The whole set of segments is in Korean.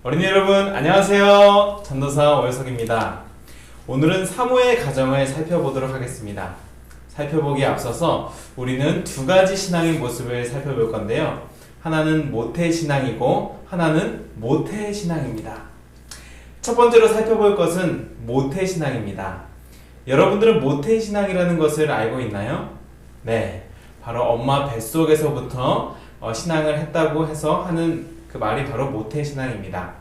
어린이 여러분 안녕하세요. 전도사 오해석입니다. 오늘은 사무엘 가정을 살펴보도록 하겠습니다. 살펴보기에 앞서서 우리는 두 가지 신앙의 모습을 살펴볼 건데요. 하나는 모태신앙이고 하나는 모태신앙입니다. 첫 번째로 살펴볼 것은 모태신앙입니다. 여러분들은 모태신앙이라는 것을 알고 있나요? 네, 바로 엄마 뱃속에서부터 신앙을 했다고 해서 하는 그 말이 바로 모태신앙입니다.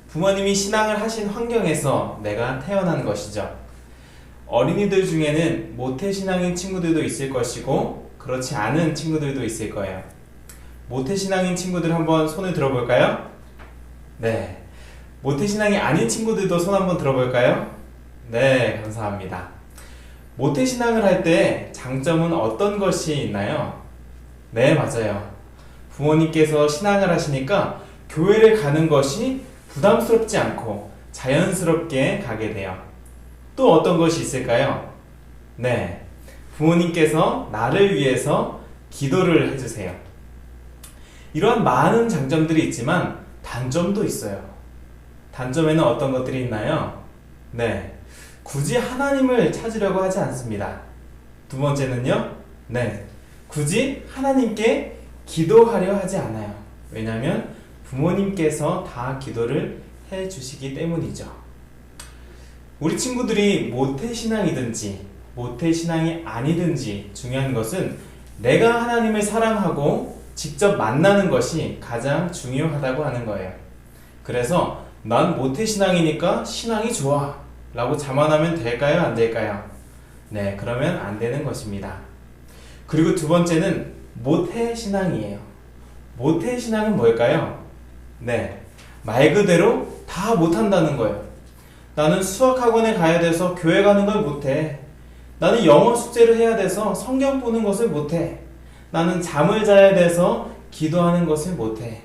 부모님이 신앙을 하신 환경에서 내가 태어난 것이죠. 어린이들 중에는 모태신앙인 친구들도 있을 것이고 그렇지 않은 친구들도 있을 거예요. 모태신앙인 친구들 한번 손을 들어볼까요? 네, 모태신앙이 아닌 친구들도 손 한번 들어볼까요? 네, 감사합니다. 모태신앙을 할 때 장점은 어떤 것이 있나요? 네, 맞아요. 부모님께서 신앙을 하시니까 교회를 가는 것이 부담스럽지 않고 자연스럽게 가게 돼요. 또 어떤 것이 있을까요? 네, 부모님께서 나를 위해서 기도를 해주세요. 이러한 많은 장점들이 있지만 단점도 있어요. 단점에는 어떤 것들이 있나요? 네, 굳이 하나님을 찾으려고 하지 않습니다. 두 번째는요, 네, 굳이 하나님께 기도하려 하지 않아요. 왜냐하면 부모님께서 다 기도를 해주시기 때문이죠. 우리 친구들이 모태신앙이든지 모태신앙이 아니든지 중요한 것은 내가 하나님을 사랑하고 직접 만나는 것이 가장 중요하다고 하는 거예요. 그래서 난 모태신앙이니까 신앙이 좋아 라고 자만하면 될까요? 안 될까요? 네, 그러면 안 되는 것입니다. 그리고 두 번째는 모태신앙이에요. 모태신앙은 뭘까요? 네, 말 그대로 다 못한다는 거예요. 나는 수학학원에 가야 돼서 교회 가는 걸 못해. 나는 영어 숙제를 해야 돼서 성경 보는 것을 못해. 나는 잠을 자야 돼서 기도하는 것을 못해.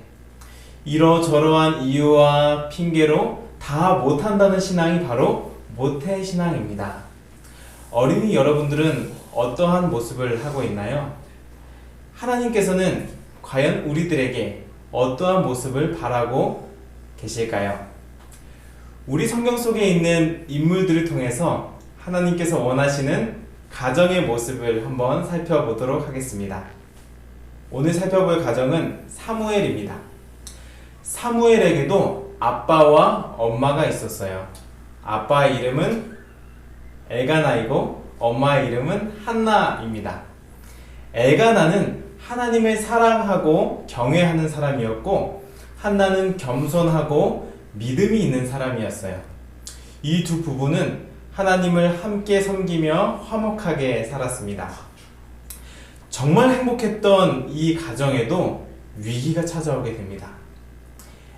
이러저러한 이유와 핑계로 다 못한다는 신앙이 바로 모태신앙입니다. 어린이 여러분들은 어떠한 모습을 하고 있나요? 하나님께서는 과연 우리들에게 어떠한 모습을 바라고 계실까요? 우리 성경 속에 있는 인물들을 통해서 하나님께서 원하시는 가정의 모습을 한번 살펴보도록 하겠습니다. 오늘 살펴볼 가정은 사무엘입니다. 사무엘에게도 아빠와 엄마가 있었어요. 아빠의 이름은 엘가나이고 엄마의 이름은 한나입니다. 엘가나는 하나님을 사랑하고 경외하는 사람이었고 한나는 겸손하고 믿음이 있는 사람이었어요. 이 두 부부는 하나님을 함께 섬기며 화목하게 살았습니다. 정말 행복했던 이 가정에도 위기가 찾아오게 됩니다.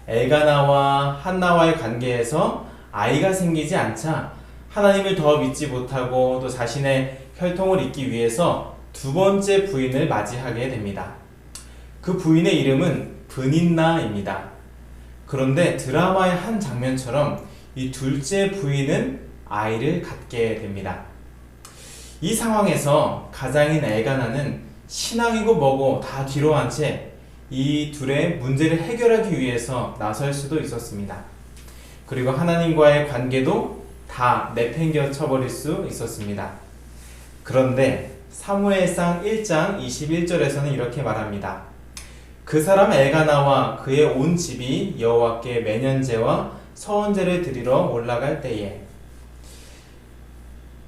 엘가나와 한나와의 관계에서 아이가 생기지 않자 하나님을 더 믿지 못하고 또 자신의 혈통을 잇기 위해서 두 번째 부인을 맞이하게 됩니다. 그 부인의 이름은 브닌나입니다. 그런데 드라마의 한 장면처럼 이 둘째 부인은 아이를 갖게 됩니다. 이 상황에서 가장인 엘가나는 신앙이고 뭐고 다 뒤로 한 채 이 둘의 문제를 해결하기 위해서 나설 수도 있었습니다. 그리고 하나님과의 관계도 다 내팽겨 쳐버릴 수 있었습니다. 그런데 사무엘상 1장 21절에서는 이렇게 말합니다. 그 사람 엘가나와 그의 온 집이 여호와께 매년제와 서원제를 드리러 올라갈 때에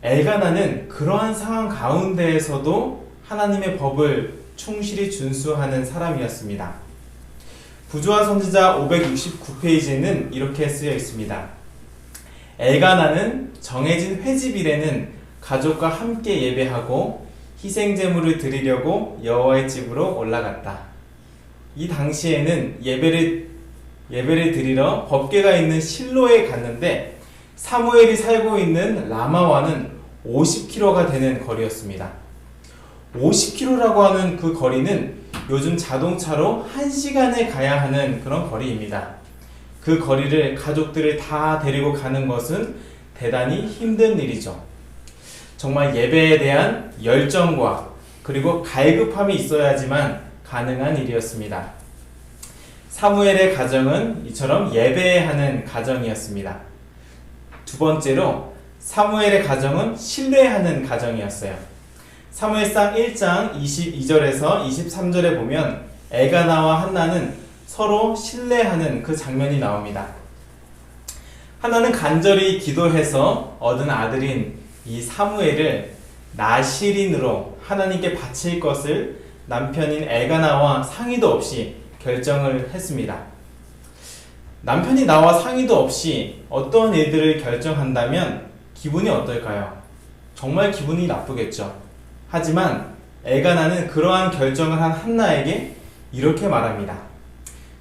엘가나는 그러한 상황 가운데에서도 하나님의 법을 충실히 준수하는 사람이었습니다. 부조화 선지자 569페이지에는 이렇게 쓰여 있습니다. 엘가나는 정해진 회집일에는 가족과 함께 예배하고 희생제물을 드리려고 여호와의 집으로 올라갔다. 이 당시에는 예배를 드리러 법궤가 있는 실로에 갔는데 사무엘이 살고 있는 라마와는 50km가 되는 거리였습니다. 50km라고 하는 그 거리는 요즘 자동차로 1시간에 가야 하는 그런 거리입니다. 그 거리를 가족들을 다 데리고 가는 것은 대단히 힘든 일이죠. 정말 예배에 대한 열정과 그리고 갈급함이 있어야지만 가능한 일이었습니다. 사무엘의 가정은 이처럼 예배하는 가정이었습니다. 두 번째로 사무엘의 가정은 신뢰하는 가정이었어요. 사무엘상 1장 22절에서 23절에 보면 엘가나와 한나는 서로 신뢰하는 그 장면이 나옵니다. 한나는 간절히 기도해서 얻은 아들인 이 사무엘을 나실인으로 하나님께 바칠 것을 남편인 엘가나와 상의도 없이 결정을 했습니다. 남편이 나와 상의도 없이 어떠한 일들을 결정한다면 기분이 어떨까요? 정말 기분이 나쁘겠죠. 하지만 엘가나는 그러한 결정을 한 한나에게 이렇게 말합니다.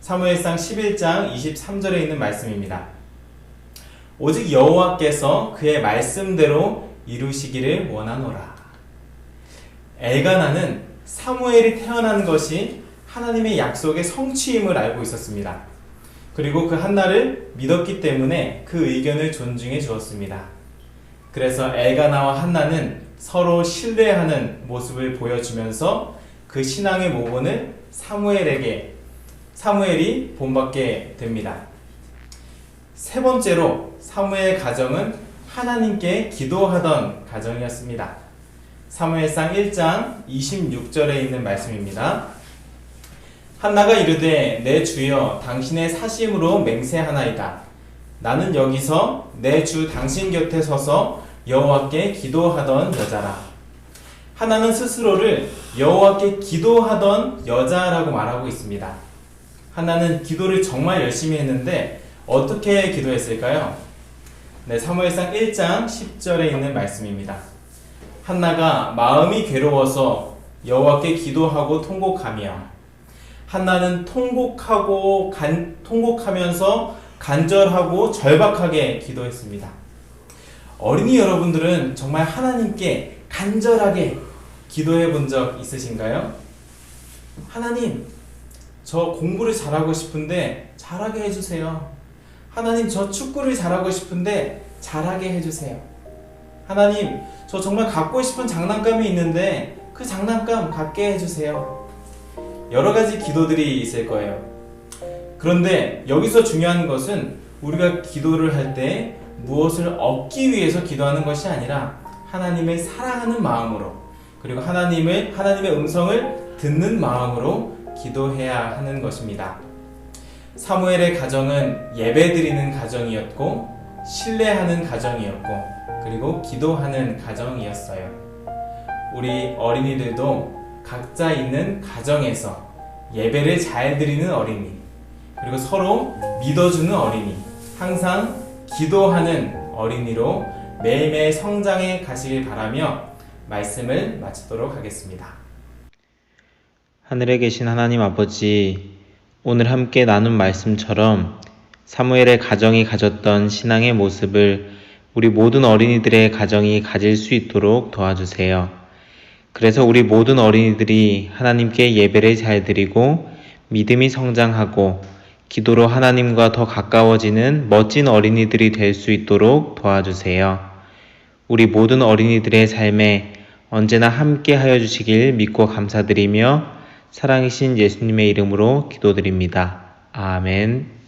사무엘상 11장 23절에 있는 말씀입니다. 오직 여호와께서 그의 말씀대로 이루시기를 원하노라. 엘가나는 사무엘이 태어난 것이 하나님의 약속의 성취임을 알고 있었습니다. 그리고 그 한나를 믿었기 때문에 그 의견을 존중해 주었습니다. 그래서 엘가나와 한나는 서로 신뢰하는 모습을 보여주면서 그 신앙의 모본을 사무엘이 본받게 됩니다. 세 번째로 사무엘 가정은 하나님께 기도하던 가정이었습니다. 사무엘상 1장 26절에 있는 말씀입니다. 한나가 이르되 내 주여 당신의 사심으로 맹세하나이다. 나는 여기서 내 주 당신 곁에 서서 여호와께 기도하던 여자라. 하나는 스스로를 여호와께 기도하던 여자라고 말하고 있습니다. 하나는 기도를 정말 열심히 했는데 어떻게 기도했을까요? 네, 사무엘상 1장 10절에 있는 말씀입니다. 한나가 마음이 괴로워서 여호와께 기도하고 통곡하며 한나는 통곡하면서 간절하고 절박하게 기도했습니다. 어린이 여러분들은 정말 하나님께 간절하게 기도해 본 적 있으신가요? 하나님, 저 공부를 잘하고 싶은데 잘하게 해주세요. 하나님, 저 축구를 잘하고 싶은데 잘하게 해주세요. 하나님, 저 정말 갖고 싶은 장난감이 있는데 그 장난감 갖게 해주세요. 여러 가지 기도들이 있을 거예요. 그런데 여기서 중요한 것은 우리가 기도를 할 때 무엇을 얻기 위해서 기도하는 것이 아니라 하나님을 사랑하는 마음으로, 그리고 하나님의 음성을 듣는 마음으로 기도해야 하는 것입니다. 사무엘의 가정은 예배드리는 가정이었고 신뢰하는 가정이었고 그리고 기도하는 가정이었어요. 우리 어린이들도 각자 있는 가정에서 예배를 잘 드리는 어린이, 그리고 서로 믿어주는 어린이, 항상 기도하는 어린이로 매일매일 성장해 가시길 바라며 말씀을 마치도록 하겠습니다. 하늘에 계신 하나님 아버지, 오늘 함께 나눈 말씀처럼 사무엘의 가정이 가졌던 신앙의 모습을 우리 모든 어린이들의 가정이 가질 수 있도록 도와주세요. 그래서 우리 모든 어린이들이 하나님께 예배를 잘 드리고 믿음이 성장하고 기도로 하나님과 더 가까워지는 멋진 어린이들이 될 수 있도록 도와주세요. 우리 모든 어린이들의 삶에 언제나 함께 하여 주시길 믿고 감사드리며 사랑이신 예수님의 이름으로 기도드립니다. 아멘.